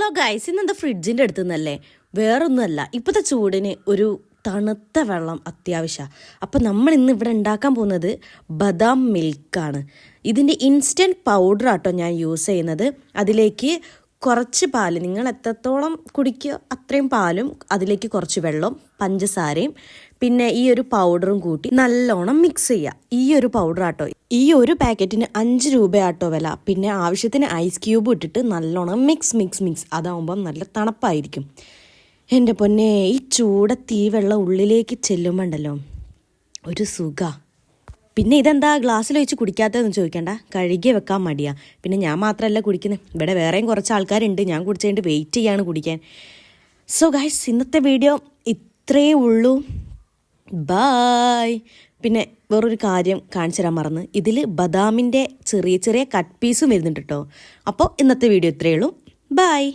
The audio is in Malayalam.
ഹലോ ഗൈസ്, ഇന്നെന്താ ഫ്രിഡ്ജിൻ്റെ അടുത്ത് നിന്നല്ലേ? വേറൊന്നുമല്ല, ഇപ്പോഴത്തെ ചൂടിന് ഒരു തണുത്ത വെള്ളം അത്യാവശ്യമാണ്. അപ്പോൾ നമ്മൾ ഇന്ന് ഇവിടെ ഉണ്ടാക്കാൻ പോകുന്നത് ബദാം മിൽക്കാണ്. ഇതിൻ്റെ ഇൻസ്റ്റൻറ്റ് പൗഡർ ആട്ടോ ഞാൻ യൂസ് ചെയ്യുന്നത്. അതിലേക്ക് കുറച്ച് പാൽ, നിങ്ങൾ എത്രത്തോളം കുടിക്കുക അത്രയും പാലും അതിലേക്ക് കുറച്ച് വെള്ളം, പഞ്ചസാരയും പിന്നെ ഈ ഒരു പൗഡറും കൂട്ടി നല്ലോണം മിക്സ് ചെയ്യുക. ഈ ഒരു പൗഡർ ആട്ടോ, ഈ ഒരു പാക്കറ്റിന് 5 രൂപയാട്ടോ വില. പിന്നെ ആവശ്യത്തിന് ഐസ് ക്യൂബ് ഇട്ടിട്ട് നല്ലോണം മിക്സ് അതാവുമ്പം നല്ല തണുപ്പായിരിക്കും. എൻ്റെ പൊന്നെ, ഈ ചൂടത്ത് ഈ വെള്ളം ഉള്ളിലേക്ക് ചെല്ലുമ്പോണ്ടല്ലോ ഒരു സുഖ. പിന്നെ ഇതെന്താ ഗ്ലാസ്സിൽ വെച്ച് കുടിക്കാത്തതെന്ന് ചോദിക്കേണ്ട, കഴുകി വെക്കാൻ മടിയാ. പിന്നെ ഞാൻ മാത്രമല്ല കുടിക്കുന്നത്, ഇവിടെ വേറെയും കുറച്ച് ആൾക്കാരുണ്ട്. ഞാൻ കുടിച്ചതിൻ്റെ വെയിറ്റ് ചെയ്യാണ് കുടിക്കാൻ. സോ ഗൈസ്, ഇന്നത്തെ വീഡിയോ ഇത്രയേ ഉള്ളൂ. ബായ്. പിന്നെ വേറൊരു കാര്യം കാണിച്ചു തരാൻ മറന്ന്, ഇതിൽ ബദാമിൻ്റെ ചെറിയ ചെറിയ കട്ട് പീസും വരുന്നുണ്ട് കേട്ടോ. അപ്പോൾ ഇന്നത്തെ വീഡിയോ ഇത്രയേ ഉള്ളൂ. ബായ്.